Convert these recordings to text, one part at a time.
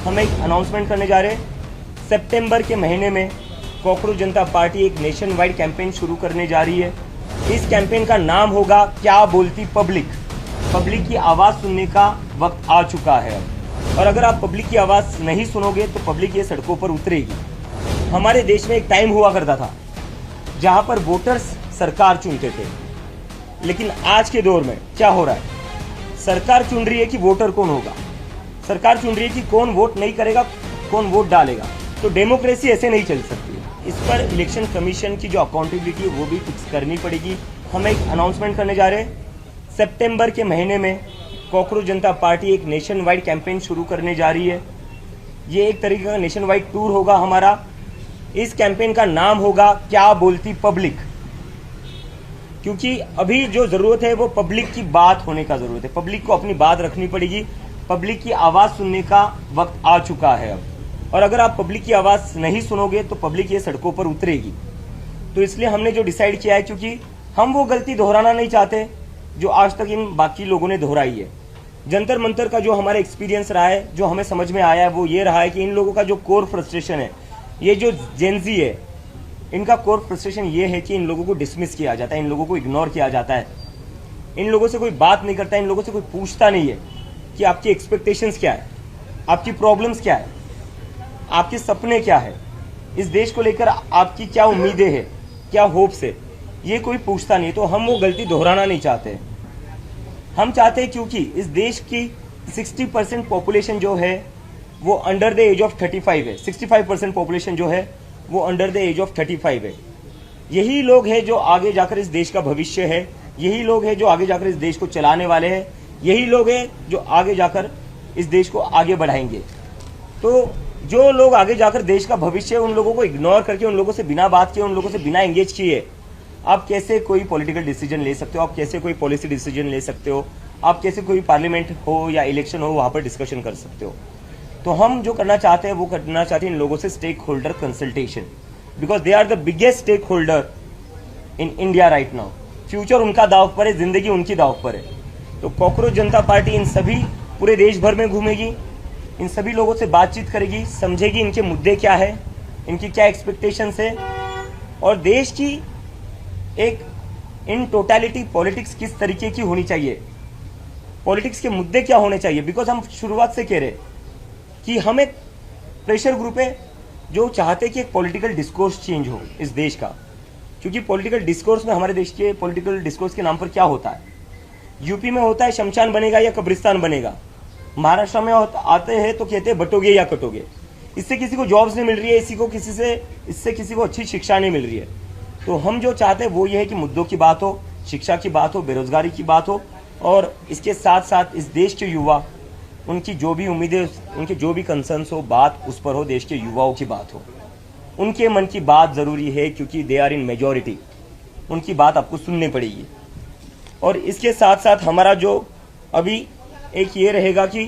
हम एक अनाउंसमेंट करने जा रहे हैं। सितंबर के महीने में कॉकरोच जनता पार्टी एक नेशन वाइड कैंपेन शुरू करने जा रही है। इस कैंपेन का नाम होगा क्या बोलती पब्लिक। पब्लिक की आवाज़ सुनने का वक्त आ चुका है और अगर आप पब्लिक की आवाज़ नहीं सुनोगे तो पब्लिक ये सड़कों पर उतरेगी। हमारे देश में एक टाइम हुआ करता था जहां पर वोटर्स सरकार चुनते थे, लेकिन आज के दौर में क्या हो रहा है, सरकार चुन रही है कि वोटर कौन होगा, सरकार चुन रही है कि कौन वोट नहीं करेगा, कौन वोट डालेगा। तो डेमोक्रेसी ऐसे नहीं चल सकती है। इस पर इलेक्शन कमीशन की जो अकाउंटेबिलिटी है वो भी फिक्स करनी पड़ेगी। हम एक अनाउंसमेंट करने जा रहे हैं। सितंबर के महीने में कॉकरोच जनता पार्टी एक नेशन वाइड कैंपेन शुरू करने जा रही है। ये एक तरीके का नेशन वाइड टूर होगा हमारा। इस कैंपेन का नाम होगा क्या बोलती पब्लिक, क्योंकि अभी जो जरूरत है वो पब्लिक की बात होने का जरूरत है। पब्लिक को अपनी बात रखनी पड़ेगी। पब्लिक की आवाज़ सुनने का वक्त आ चुका है अब, और अगर आप पब्लिक की आवाज़ नहीं सुनोगे तो पब्लिक ये सड़कों पर उतरेगी। तो इसलिए हमने जो डिसाइड किया है, क्योंकि हम वो गलती दोहराना नहीं चाहते जो आज तक इन बाकी लोगों ने दोहराई है। जंतर मंतर का जो हमारा एक्सपीरियंस रहा है, जो हमें समझ में आया है, वो ये रहा है कि इन लोगों का जो कोर फ्रस्ट्रेशन है, ये जो जेनजी है, इनका कोर फ्रस्ट्रेशन ये है कि इन लोगों को डिसमिस किया जाता है, इन लोगों को इग्नोर किया जाता है, इन लोगों से कोई बात नहीं करता है, इन लोगों से कोई पूछता नहीं है कि आपकी एक्सपेक्टेशंस क्या है, आपकी प्रॉब्लम्स क्या है, आपके सपने क्या है, इस देश को लेकर आपकी क्या उम्मीदें हैं, क्या होप्स है, ये कोई पूछता नहीं। तो हम वो गलती दोहराना नहीं चाहते। हम चाहते हैं क्योंकि इस देश की 60% पॉपुलेशन जो है वो अंडर द एज ऑफ 35 है। 65% पॉपुलेशन जो है वो अंडर द एज ऑफ 35 है। यही लोग हैं जो आगे जाकर इस देश का भविष्य है, यही लोग हैं जो आगे जाकर इस देश को चलाने वाले हैं, यही लोग हैं जो आगे जाकर इस देश को आगे बढ़ाएंगे। तो जो लोग आगे जाकर देश का भविष्य है, उन लोगों को इग्नोर करके, उन लोगों से बिना बात किए, उन लोगों से बिना एंगेज किए आप कैसे कोई पॉलिटिकल डिसीजन ले सकते हो, आप कैसे कोई पॉलिसी डिसीजन ले सकते हो, आप कैसे कोई पार्लियामेंट हो या इलेक्शन हो वहां पर डिस्कशन कर सकते हो। तो हम जो करना चाहते हैं वो करना चाहते हैं इन लोगों से stakeholder consultation, because they are the biggest stakeholder in India right now. Future उनका दाव पर है, जिंदगी उनकी दाव पर है। तो कॉकरोच जनता पार्टी इन सभी पूरे देश भर में घूमेगी, इन सभी लोगों से बातचीत करेगी, समझेगी इनके मुद्दे क्या है, इनकी क्या एक्सपेक्टेशंस है, और देश की एक इन टोटलिटी पॉलिटिक्स किस तरीके की होनी चाहिए, पॉलिटिक्स के मुद्दे क्या होने चाहिए। बिकॉज हम शुरुआत से कह रहे कि हम एक प्रेशर ग्रुप है जो चाहते कि एक पॉलिटिकल डिस्कोर्स चेंज हो इस देश का। क्योंकि पॉलिटिकल डिस्कोर्स में हमारे देश के पॉलिटिकल डिस्कोर्स के नाम पर क्या होता है, यूपी में होता है शमशान बनेगा या कब्रिस्तान बनेगा, महाराष्ट्र में आते हैं तो कहते हैं बटोगे या कटोगे। इससे किसी को जॉब्स नहीं मिल रही है, इससे किसी को अच्छी शिक्षा नहीं मिल रही है। तो हम जो चाहते हैं वो ये है कि मुद्दों की बात हो, शिक्षा की बात हो, बेरोजगारी की बात हो, और इसके साथ साथ इस देश के युवा, उनकी जो भी उम्मीदें, उनके जो भी कंसर्न्स हो, बात उस पर हो, देश के युवाओं की बात हो, उनके मन की बात ज़रूरी है, क्योंकि दे आर इन मेजॉरिटी, उनकी बात आपको सुननी पड़ेगी। और इसके साथ साथ हमारा जो अभी एक ये रहेगा कि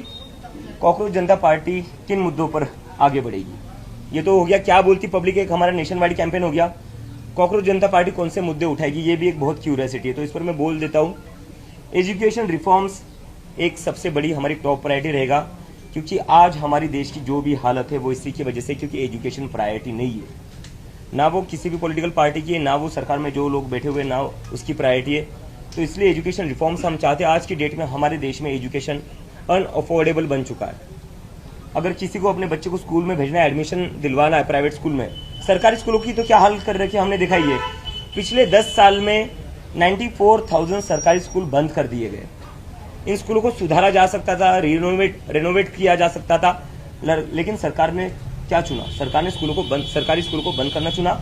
कॉकरोच जनता पार्टी किन मुद्दों पर आगे बढ़ेगी। ये तो हो गया क्या बोलती पब्लिक, एक हमारा नेशन वाइड कैंपेन हो गया। कॉकरोच जनता पार्टी कौन से मुद्दे उठाएगी, ये भी एक बहुत क्यूरियोसिटी है, तो इस पर मैं बोल देता हूँ। एजुकेशन रिफॉर्म्स एक सबसे बड़ी हमारी टॉप प्रायोरिटी रहेगा, क्योंकि आज हमारी देश की जो भी हालत है वो इसी की वजह से, क्योंकि एजुकेशन प्रायोरिटी नहीं है, ना वो किसी भी पॉलिटिकल पार्टी की है, ना वो सरकार में जो लोग बैठे हुए ना उसकी प्रायोरिटी है। तो इसलिए एजुकेशन रिफॉर्म्स हम चाहते हैं। आज की डेट में हमारे देश में एजुकेशन अनअफोर्डेबल बन चुका है। अगर किसी को अपने बच्चे को स्कूल में भेजना है, एडमिशन दिलवाना है प्राइवेट स्कूल में, सरकारी स्कूलों की तो क्या हाल कर रखी है हमने दिखाई है। पिछले 10 साल में 94,000 सरकारी स्कूल बंद कर दिए गए। इन स्कूलों को सुधारा जा सकता था, रेनोवेट किया जा सकता था, लेकिन सरकार ने क्या चुना, सरकार ने सरकारी स्कूलों को बंद करना चुना,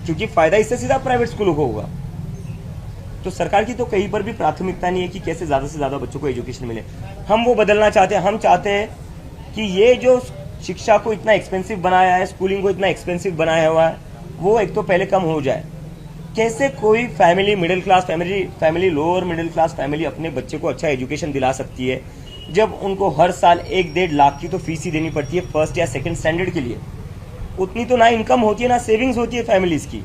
क्योंकि फायदा इससे सीधा प्राइवेट स्कूलों को होगा। तो सरकार की तो कहीं पर भी प्राथमिकता नहीं है कि कैसे ज्यादा से ज्यादा बच्चों को एजुकेशन मिले। हम वो बदलना चाहते हैं। हम चाहते हैं कि ये जो शिक्षा को इतना एक्सपेंसिव बनाया है, स्कूलिंग को इतना एक्सपेंसिव बनाया हुआ है, वो एक तो पहले कम हो जाए। कैसे कोई family, middle class family, lower middle class family अपने बच्चे को अच्छा एजुकेशन दिला सकती है, जब उनको हर साल 1-1.5 लाख की तो फीस ही देनी पड़ती है फर्स्ट या सेकंड स्टैंडर्ड के लिए। उतनी तो ना इनकम होती है, ना सेविंग्स होती है फैमिलीज की।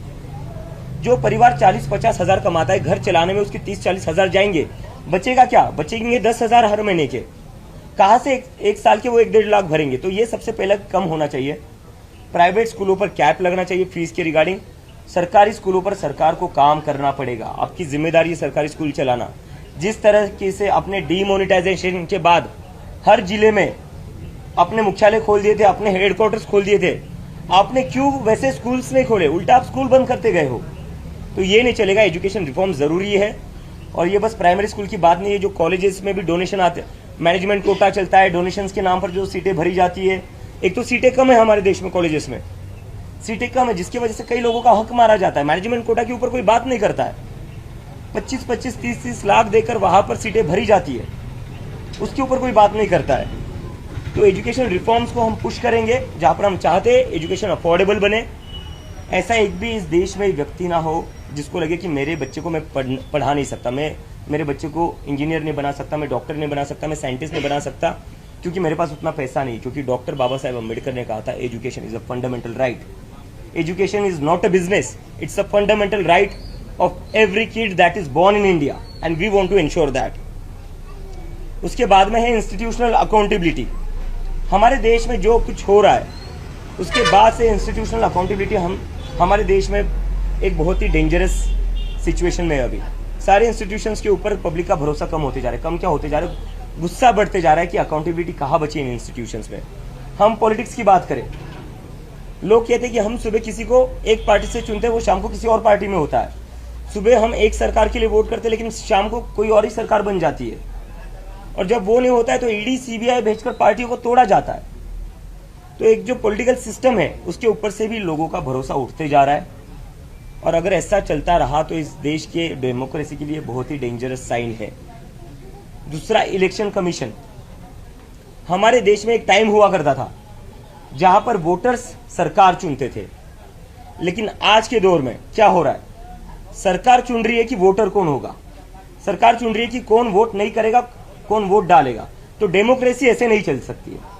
जो परिवार 40-50 हज़ार कमाता है, घर चलाने में उसके 30-40 हज़ार जाएंगे, बचेगा क्या? बचेंगे 10 हज़ार हर महीने के। कहाँ से एक साल के वो 1-1.5 लाख भरेंगे? तो ये सबसे पहले कम होना चाहिए। प्राइवेट स्कूलों पर कैप लगना चाहिए फीस के रिगार्डिंग। सरकारी स्कूलों पर सरकार को काम करना पड़ेगा। आपकी जिम्मेदारी है सरकारी स्कूल चलाना। जिस तरह से अपने डीमोनेटाइजेशन के बाद हर जिले में अपने मुख्यालय खोल दिए थे, अपने हेडक्वार्टर्स खोल दिए थे, आपने क्यों वैसे स्कूल्स नहीं खोले? उल्टा आप स्कूल बंद करते गए हो। तो ये नहीं चलेगा। एजुकेशन रिफॉर्म जरूरी है। और ये बस प्राइमरी स्कूल की बात नहीं है, जो कॉलेजेस में भी डोनेशन आते, मैनेजमेंट कोटा चलता है, डोनेशंस के नाम पर जो सीटें भरी जाती है। एक तो सीटें कम है हमारे देश में, कॉलेजेस में सीटें कम है, जिसकी वजह से कई लोगों का हक मारा जाता है। मैनेजमेंट कोटा के ऊपर कोई बात नहीं करता है। 25-25, 30-30 लाख देकर वहां पर सीटें भरी जाती है, उसके ऊपर कोई बात नहीं करता है। तो एजुकेशन रिफॉर्म्स को हम पुश करेंगे, जहां पर हम चाहते हैं एजुकेशन अफोर्डेबल बने। ऐसा एक भी इस देश में व्यक्ति ना हो जिसको लगे कि मेरे बच्चे को मैं पढ़ा नहीं सकता, मैं मेरे बच्चे को इंजीनियर नहीं बना सकता, मैं डॉक्टर नहीं बना सकता, मैं साइंटिस्ट नहीं बना सकता, क्योंकि मेरे पास उतना पैसा नहीं। क्योंकि डॉक्टर बाबा साहेब अम्बेडकर ने कहा था, education is a fundamental right. Education is not a business, it's a fundamental right of every kid that is born in India and we want to ensure that. उसके बाद में है इंस्टीट्यूशनल अकाउंटेबिलिटी। हमारे देश में जो कुछ हो रहा है उसके बाद से इंस्टीट्यूशनल अकाउंटेबिलिटी हमारे देश में एक बहुत ही डेंजरस सिचुएशन में है। अभी सारे इंस्टीट्यूशंस के ऊपर पब्लिक का भरोसा कम होते जा रहा है। कम क्या होते जा रहा है, गुस्सा बढ़ते जा रहा है कि अकाउंटेबिलिटी कहाँ बची इन इंस्टीट्यूशंस में। हम पॉलिटिक्स की बात करें, लोग कहते हैं कि हम सुबह किसी को एक पार्टी से चुनते हैं, वो शाम को किसी और पार्टी में होता है। सुबह हम एक सरकार के लिए वोट करते हैं, लेकिन शाम को कोई और ही सरकार बन जाती है। और जब वो नहीं होता है तो ईडी सीबीआई भेजकर पार्टियों को तोड़ा जाता है। तो एक जो पॉलिटिकल सिस्टम है उसके ऊपर से भी लोगों का भरोसा उठते जा रहा है। और अगर ऐसा चलता रहा तो इस देश के डेमोक्रेसी के लिए बहुत ही डेंजरस साइन है। दूसरा, इलेक्शन कमीशन। हमारे देश में एक टाइम हुआ करता था जहां पर वोटर्स सरकार चुनते थे, लेकिन आज के दौर में क्या हो रहा है, सरकार चुन रही है कि वोटर कौन होगा, सरकार चुन रही है कि कौन वोट नहीं करेगा, कौन वोट डालेगा। तो डेमोक्रेसी ऐसे नहीं चल सकती है।